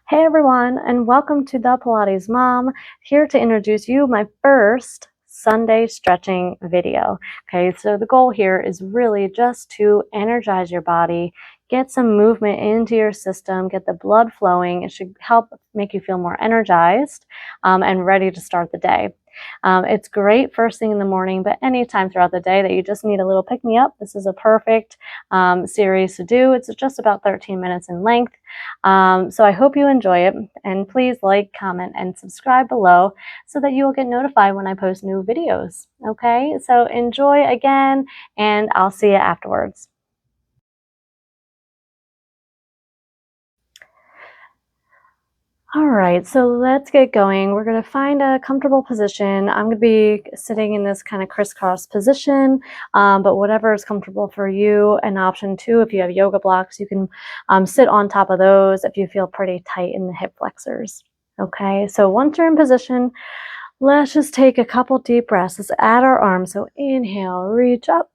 Hey everyone, and welcome to the Pilates Mom, here to introduce you my first Sunday stretching video. Okay, so the goal here is really just to energize your body, get some movement into your system, get the blood flowing. It should help make you feel more energized and ready to start the day. It's great first thing in the morning, but anytime throughout the day that you just need a little pick-me-up, this is a perfect series to do. It's just about 13 minutes in length. So I hope you enjoy it, and please like, comment, and subscribe below so that you will get notified when I post new videos. Okay, so enjoy again, and I'll see you afterwards. All right, so let's get going. We're going to find a comfortable position. I'm going to be sitting in this kind of crisscross position, but whatever is comfortable for you. An option too, if you have yoga blocks, you can sit on top of those if you feel pretty tight in the hip flexors. Okay, so once you're in position, let's just take a couple deep breaths. Let's add our arms. So inhale, reach up,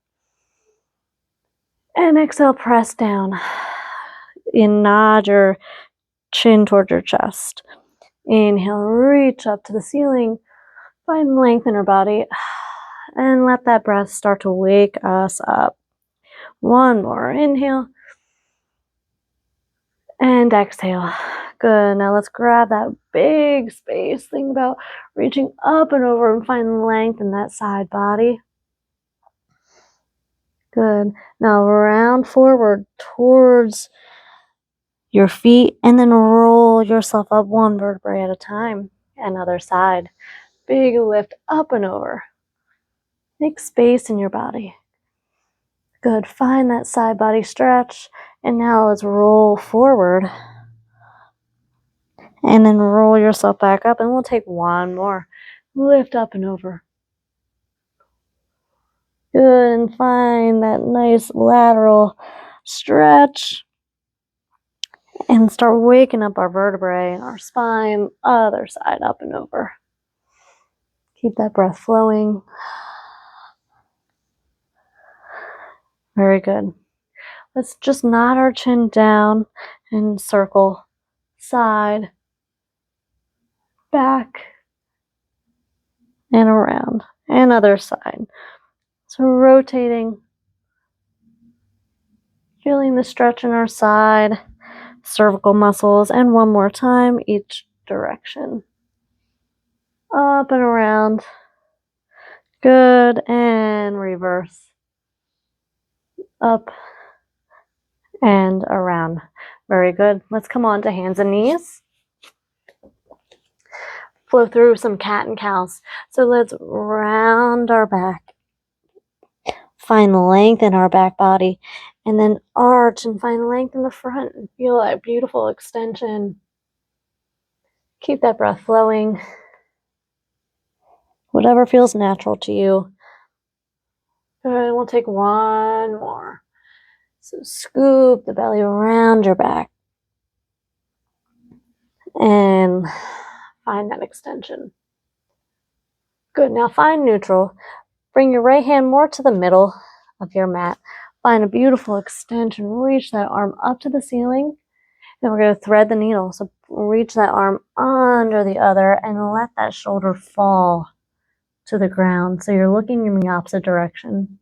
and exhale, press down. And nod your chin toward your chest. Inhale, reach up to the ceiling, find length in our body, and let that breath start to wake us up. One more, inhale, and exhale. Good, now let's grab that big space. Think about reaching up and over and find length in that side body. Good, now round forward towards your feet and then roll yourself up one vertebrae at a time. Another side. Big lift up and over. Make space in your body. Good, find that side body stretch. And now let's roll forward. And then roll yourself back up, and we'll take one more. Lift up and over. Good, and find that nice lateral stretch. And start waking up our vertebrae and our spine, other side up and over. Keep that breath flowing. Very good. Let's just nod our chin down and circle side, back, and around, and other side. So rotating, feeling the stretch in our side, cervical muscles, and one more time, each direction. Up and around. Good, and reverse. Up and around. Very good. Let's come on to hands and knees. Flow through some cat and cows. So let's round our back. Find length in our back body. And then arch and find length in the front. And feel that beautiful extension. Keep that breath flowing. Whatever feels natural to you. Good, we'll take one more. So scoop the belly around your back. And find that extension. Good, now find neutral. Bring your right hand more to the middle of your mat. Find a beautiful extension. Reach that arm up to the ceiling. Then we're going to thread the needle. So reach that arm under the other and let that shoulder fall to the ground. So you're looking in the opposite direction.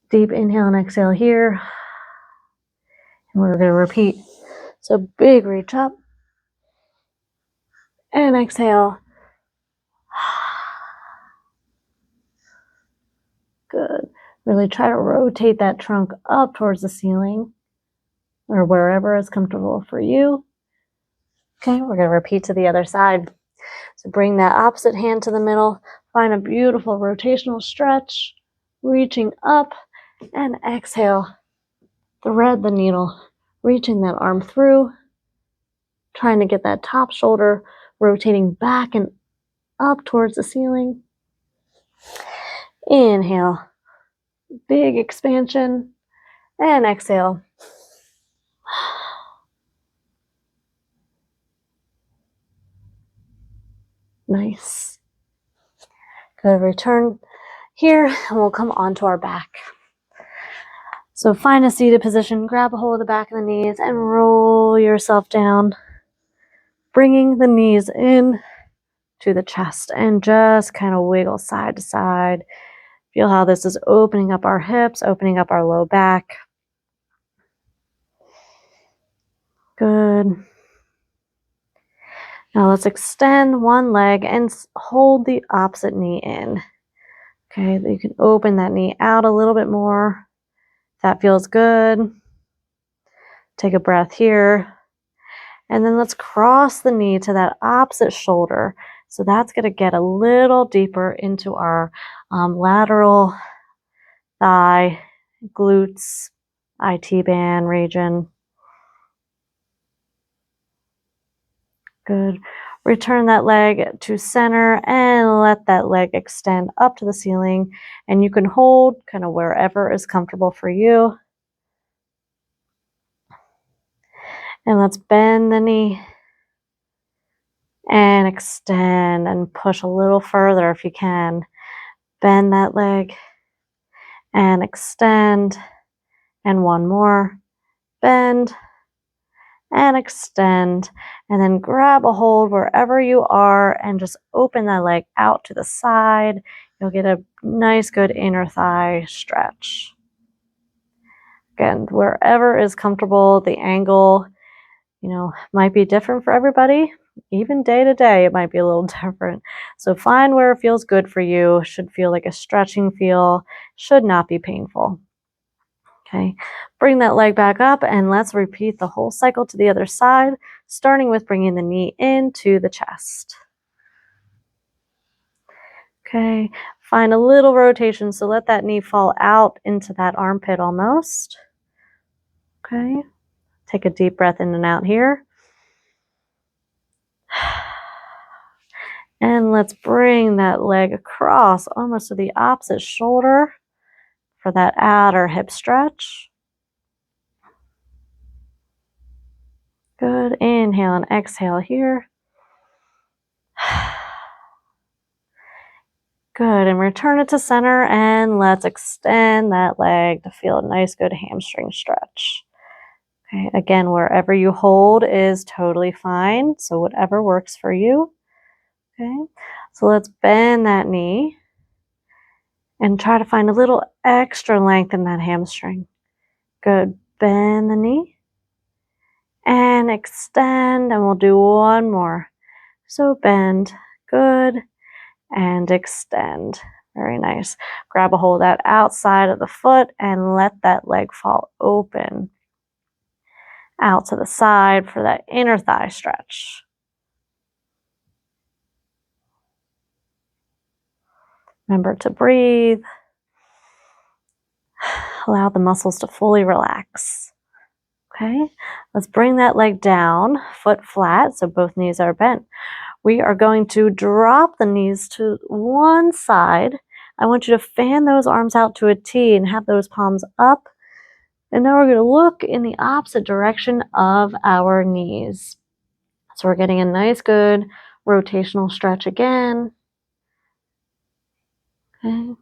Deep inhale and exhale here. And we're going to repeat. So big reach up. And exhale. Good. Really try to rotate that trunk up towards the ceiling or wherever is comfortable for you. Okay, we're going to repeat to the other side. So bring that opposite hand to the middle. Find a beautiful rotational stretch. Reaching up and exhale. Thread the needle. Reaching that arm through. Trying to get that top shoulder rotating back and up towards the ceiling. Inhale. Big expansion. And exhale. Nice. Good, return here, and we'll come onto our back. So find a seated position, grab a hold of the back of the knees, and roll yourself down, bringing the knees in to the chest and just kind of wiggle side to side. Feel how this is opening up our hips, opening up our low back. Good. Now let's extend one leg and hold the opposite knee in. Okay, you can open that knee out a little bit more. That feels good. Take a breath here. And then let's cross the knee to that opposite shoulder. So that's going to get a little deeper into our lateral thigh, glutes, IT band region. Good. Return that leg to center and let that leg extend up to the ceiling. And you can hold kind of wherever is comfortable for you. And let's bend the knee and extend and push a little further if you can. Bend that leg and extend. And one more. Bend and extend. And then grab a hold wherever you are and just open that leg out to the side. You'll get a nice, good inner thigh stretch. Again, wherever is comfortable, the angle, might be different for everybody. Even day to day, it might be a little different. So find where it feels good for you. Should feel like a stretching feel. Should not be painful. Okay, bring that leg back up and let's repeat the whole cycle to the other side, starting with bringing the knee into the chest. Okay, find a little rotation, so let that knee fall out into that armpit almost. Okay, take a deep breath in and out here. And let's bring that leg across almost to the opposite shoulder for that outer hip stretch. Good. Inhale and exhale here. Good. And return it to center and let's extend that leg to feel a nice, good hamstring stretch. Okay. Again, wherever you hold is totally fine. So whatever works for you. Okay. So let's bend that knee and try to find a little extra length in that hamstring. Good. Bend the knee and extend, and we'll do one more. So bend. Good. And extend. Very nice. Grab a hold of that outside of the foot and let that leg fall open out to the side for that inner thigh stretch. Remember to breathe. Allow the muscles to fully relax. Okay, let's bring that leg down, foot flat, so both knees are bent. We are going to drop the knees to one side. I want you to fan those arms out to a T and have those palms up. And now we're going to look in the opposite direction of our knees. So we're getting a nice, good rotational stretch again. Okay.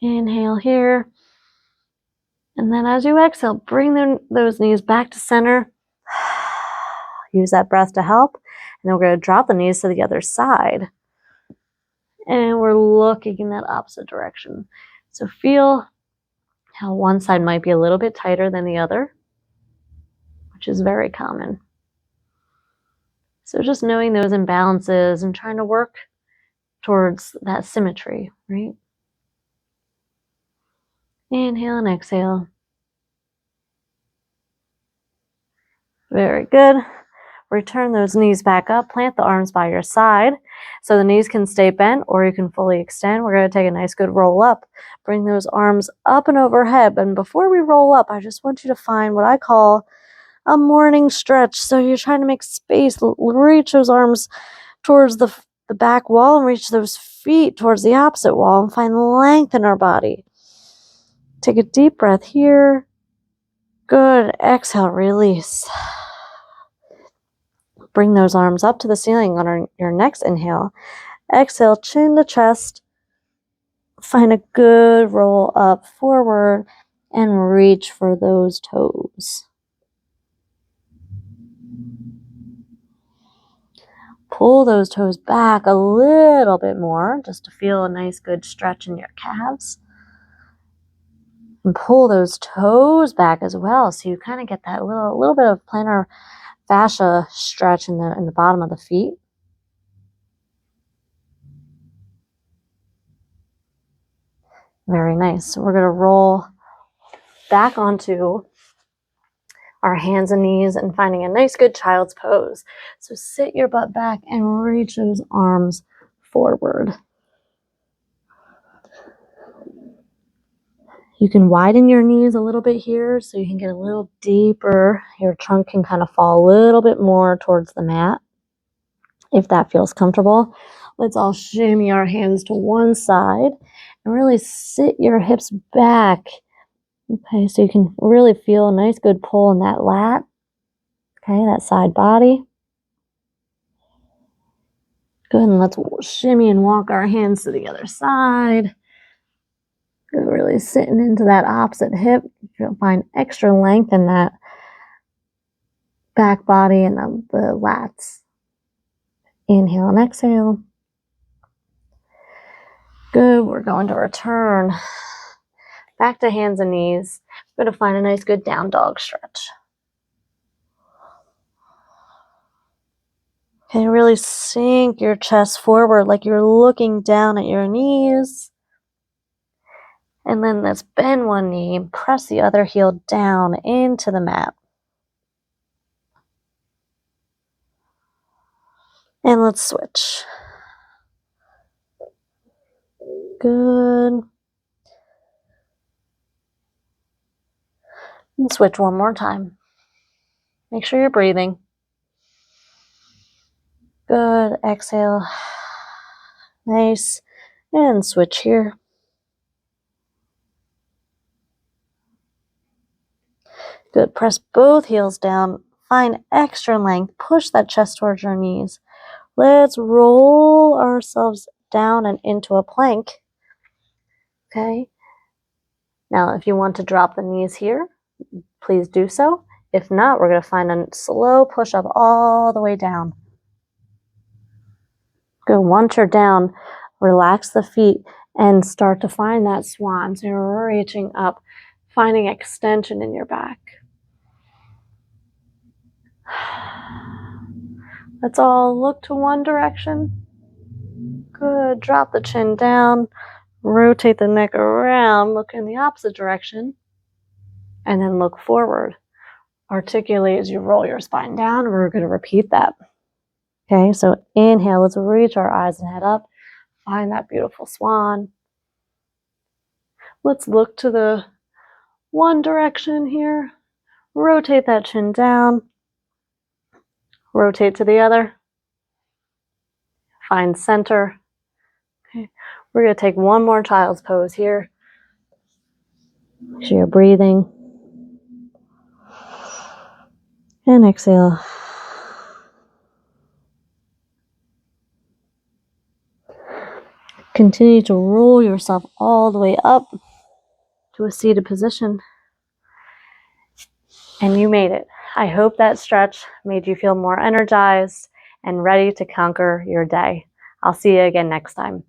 Inhale here. And then as you exhale, bring those knees back to center. Use that breath to help. And then we're going to drop the knees to the other side. And we're looking in that opposite direction. So feel how one side might be a little bit tighter than the other, which is very common. So just knowing those imbalances and trying to work towards that symmetry, right? Inhale and exhale. Very good. Return those knees back up. Plant the arms by your side so the knees can stay bent or you can fully extend. We're going to take a nice good roll up. Bring those arms up and overhead. And before we roll up, I just want you to find what I call a morning stretch. So you're trying to make space. Reach those arms towards the back wall and reach those feet towards the opposite wall and find length in our body. Take a deep breath here. Good. Exhale, release. Bring those arms up to the ceiling on your next inhale. Exhale, chin to chest. Find a good roll up forward and reach for those toes. Pull those toes back a little bit more just to feel a nice good stretch in your calves. And pull those toes back as well, so you kind of get that little bit of plantar fascia stretch in the bottom of the feet. Very nice. So we're going to roll back onto our hands and knees and finding a nice good child's pose. So sit your butt back and reach those arms forward. You can widen your knees a little bit here so you can get a little deeper. Your trunk can kind of fall a little bit more towards the mat if that feels comfortable. Let's all shimmy our hands to one side and really sit your hips back. Okay, so you can really feel a nice good pull in that lat. Okay, that side body. Good, and let's shimmy and walk our hands to the other side. Good, really sitting into that opposite hip. You'll find extra length in that back body and the lats. Inhale and exhale. Good, we're going to return back to hands and knees. We're going to find a nice good down dog stretch. Okay, really sink your chest forward like you're looking down at your knees. And then let's bend one knee and press the other heel down into the mat. And let's switch. Good. And switch one more time. Make sure you're breathing. Good. Exhale. Nice. And switch here. Good. Press both heels down. Find extra length. Push that chest towards your knees. Let's roll ourselves down and into a plank. Okay. Now, if you want to drop the knees here, please do so. If not, we're going to find a slow push up all the way down. Good. Once you're down, relax the feet and start to find that swan. So you're reaching up, finding extension in your back. Let's all look to one direction. Good. Drop the chin down. Rotate the neck around. Look in the opposite direction. And then look forward. Articulate as you roll your spine down. We're going to repeat that. Okay, so inhale. Let's reach our eyes and head up. Find that beautiful swan. Let's look to the one direction here. Rotate that chin down. Rotate to the other. Find center. Okay. We're going to take one more child's pose here. Make sure you're breathing. And exhale. Continue to roll yourself all the way up to a seated position. And you made it. I hope that stretch made you feel more energized and ready to conquer your day. I'll see you again next time.